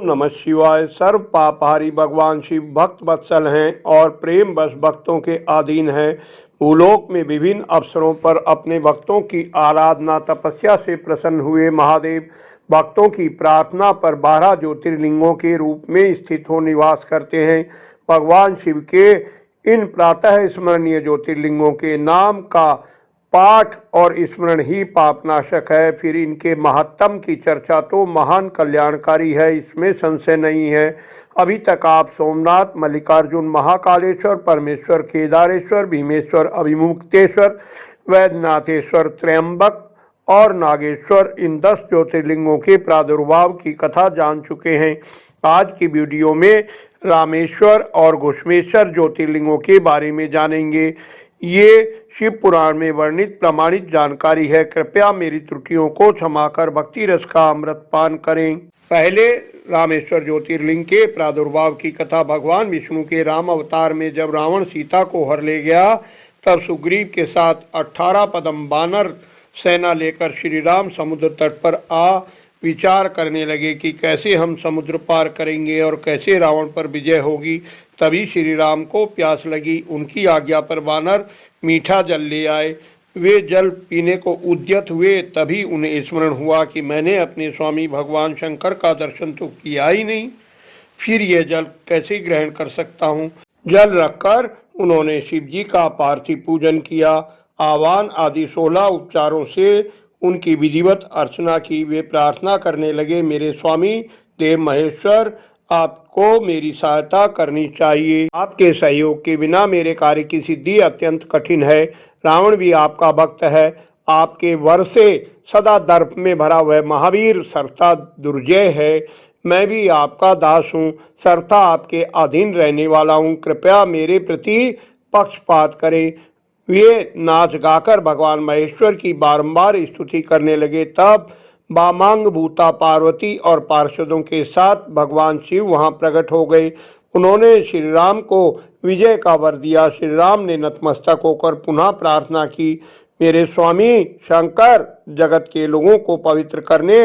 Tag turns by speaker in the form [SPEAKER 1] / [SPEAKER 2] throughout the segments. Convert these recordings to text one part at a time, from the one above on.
[SPEAKER 1] नमः शिवाय। सर्व पापहारी भगवान शिव भक्त वत्सल हैं और प्रेम बस भक्तों के अधीन हैं। भूलोक में विभिन्न अवसरों पर अपने भक्तों की आराधना तपस्या से प्रसन्न हुए महादेव भक्तों की प्रार्थना पर 12 ज्योतिर्लिंगों के रूप में स्थित हो निवास करते हैं। भगवान शिव के इन प्रातः स्मरणीय ज्योतिर्लिंगों के नाम का पाठ और स्मरण ही पापनाशक है। फिर इनके महात्म की चर्चा तो महान कल्याणकारी है, इसमें संशय नहीं है। अभी तक आप सोमनाथ, मल्लिकार्जुन, महाकालेश्वर, परमेश्वर, केदारेश्वर, भीमेश्वर, अभिमुक्तेश्वर, वैद्यनाथेश्वर, त्र्यंबक और नागेश्वर इन 10 ज्योतिर्लिंगों के प्रादुर्भाव की कथा जान चुके हैं। आज की वीडियो में रामेश्वर और घुश्मेश्वर ज्योतिर्लिंगों के बारे में जानेंगे। ये शिव पुराण में वर्णित प्रमाणित जानकारी है। कृपया मेरी त्रुटियों को क्षमा कर भक्ति रस का अमृत पान करें। पहले रामेश्वर ज्योतिर्लिंग के प्रादुर्भाव की कथा। भगवान विष्णु के राम अवतार में जब रावण सीता को हर ले गया, तब सुग्रीव के साथ 18 पदम बानर सेना लेकर श्री राम समुद्र तट पर आ विचार करने लगे कि कैसे हम समुद्र पार करेंगे और कैसे रावण पर विजय होगी। तभी श्री राम को प्यास लगी। उनकी आज्ञा पर वानर मीठा जल ले आए। वे जल पीने को उद्यत हुए, तभी उन्हें स्मरण हुआ कि मैंने अपने स्वामी भगवान शंकर का दर्शन तो किया ही नहीं, फिर यह जल कैसे ग्रहण कर सकता हूँ। जल रखकर उन्होंने शिव जी का पार्थिव पूजन किया। आवाहन आदि 16 उपचारों से उनकी विधिवत अर्चना की। वे प्रार्थना करने लगे, मेरे स्वामी देव महेश्वर, आपको मेरी सहायता करनी चाहिए। आपके सहयोग के बिना मेरे कार्य की सिद्धि अत्यंत कठिन है। रावण भी आपका भक्त है। आपके वर से सदा दर्प में भरा हुआ महावीर सर्वथा दुर्जय है। मैं भी आपका दास हूँ, सर्वथा आपके अधीन रहने वाला हूँ। कृपया मेरे प्रति पक्षपात करें। वे नाच गाकर भगवान महेश्वर की बारंबार स्तुति करने लगे। तब वामांग भूता पार्वती और पार्षदों के साथ भगवान शिव वहां प्रकट हो गए। उन्होंने श्री राम को विजय का वर दिया। श्री राम ने नतमस्तक होकर पुनः प्रार्थना की, मेरे स्वामी शंकर, जगत के लोगों को पवित्र करने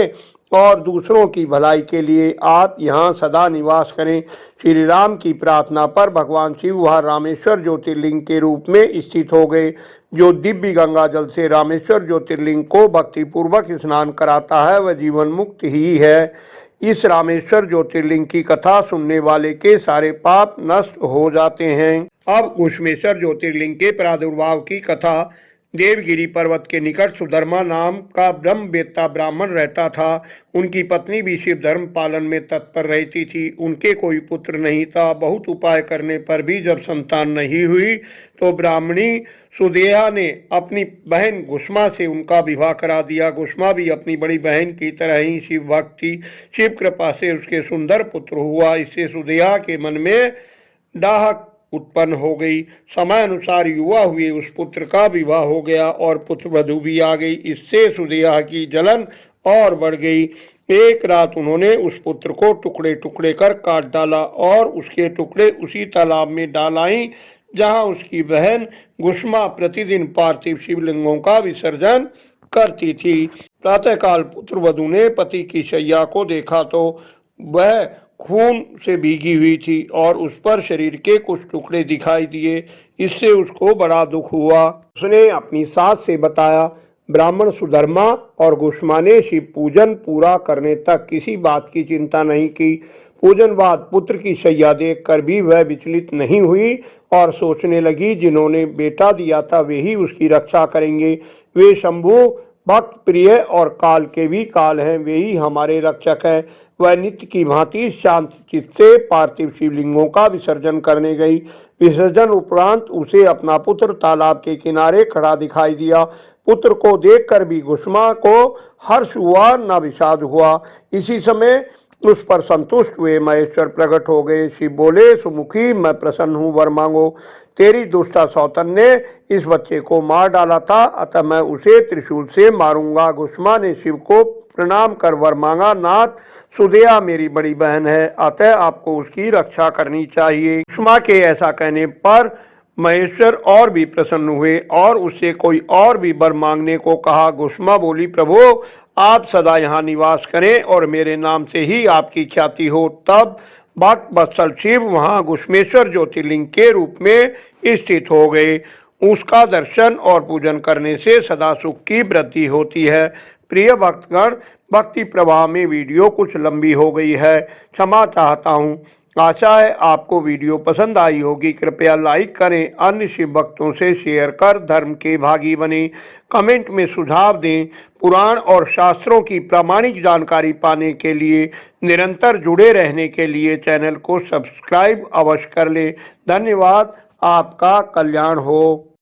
[SPEAKER 1] और दूसरों की भलाई के लिए आप यहाँ सदा निवास करें। श्री राम की प्रार्थना पर भगवान शिव वह रामेश्वर ज्योतिर्लिंग के रूप में स्थित हो गए, जो दिव्य गंगा जल से रामेश्वर ज्योतिर्लिंग को भक्तिपूर्वक स्नान कराता है, वह जीवन मुक्त ही है। इस रामेश्वर ज्योतिर्लिंग की कथा सुनने वाले के सारे पाप नष्ट हो जाते हैं। अब घुश्मेश्वर ज्योतिर्लिंग के प्रादुर्भाव की कथा। देवगिरी पर्वत के निकट सुधर्मा नाम का ब्रह्मवेत्ता ब्राह्मण रहता था। उनकी पत्नी भी शिव धर्म पालन में तत्पर रहती थी। उनके कोई पुत्र नहीं था। बहुत उपाय करने पर भी जब संतान नहीं हुई, तो ब्राह्मणी सुदेहा ने अपनी बहन घुष्मा से उनका विवाह करा दिया। घुष्मा भी अपनी बड़ी बहन की तरह ही शिव भक्त थी। शिव कृपा से उसके सुंदर पुत्र हुआ। इससे सुदेहा के मन में डाह उत्पन्न हो गई। समय अनुसार युवा हुए उस पुत्र का विवाह हो गया और पुत्र वधु भी आ गई। इससे सुदेहा की जलन और बढ़ गई। एक रात उन्होंने उस पुत्र को टुकड़े टुकड़े कर काट डाला और उसके टुकड़े उसी तालाब में डाल आई जहाँ उसकी बहन घुष्मा प्रतिदिन पार्थिव शिवलिंगों का विसर्जन करती थी। प्रातःकाल पुत्र वधु ने पति की शैया को देखा तो वह खून से भीगी हुई थी और उस पर शरीर के कुछ टुकड़े दिखाई दिए। इससे उसको बड़ा दुख हुआ। उसने अपनी सास से बताया। ब्राह्मण सुधर्मा और घुष्मा ने शिव पूजन पूरा करने तक किसी बात की चिंता नहीं की। पूजन बाद पुत्र की शैया देखकर भी वह विचलित नहीं हुई और सोचने लगी, जिन्होंने बेटा दिया था वे ही उसकी रक्षा करेंगे। वे शंभु भक्त प्रिय और काल के भी काल हैं, वे ही हमारे रक्षक हैं। वह नित्य की भांति शांत चित्त से पार्थिव शिवलिंगों का विसर्जन करने गई। विसर्जन उपरांत उसे अपना पुत्र तालाब के किनारे खड़ा दिखाई दिया। पुत्र को देखकर भी घुष्मा को हर्ष हुआ न विषाद हुआ। इसी समय उस पर संतुष्ट हुए महेश्वर प्रकट हो गए। शिव बोले, सुमुखी, मैं प्रसन्न हूँ, वर मांगो। तेरी दुष्टा सौतन ने इस बच्चे को मार डाला था, अतः मैं उसे त्रिशूल से मारूंगा। घुष्मा ने शिव को प्रणाम कर वर मांगा, नाथ, सुदेहा मेरी बड़ी बहन है, अतः आपको उसकी रक्षा करनी चाहिए। घुष्मा के ऐसा कहने पर महेश्वर और भी प्रसन्न हुए और उससे कोई और भी वर मांगने को कहा। घुष्मा बोली, प्रभु, आप सदा यहाँ निवास करें और मेरे नाम से ही आपकी ख्याति हो। तब भक्त वत्सल शिव वहाँ घुश्मेश्वर ज्योतिर्लिंग के रूप में स्थित हो गए। उसका दर्शन और पूजन करने से सदा सुख की वृद्धि होती है। प्रिय भक्तगण, भक्ति प्रवाह में वीडियो कुछ लंबी हो गई है, क्षमा चाहता हूँ। आशा है आपको वीडियो पसंद आई होगी। कृपया लाइक करें, अन्य शिव भक्तों से शेयर कर धर्म के भागी बने। कमेंट में सुझाव दें। पुराण और शास्त्रों की प्रामाणिक जानकारी पाने के लिए, निरंतर जुड़े रहने के लिए चैनल को सब्सक्राइब अवश्य कर लें। धन्यवाद। आपका कल्याण हो।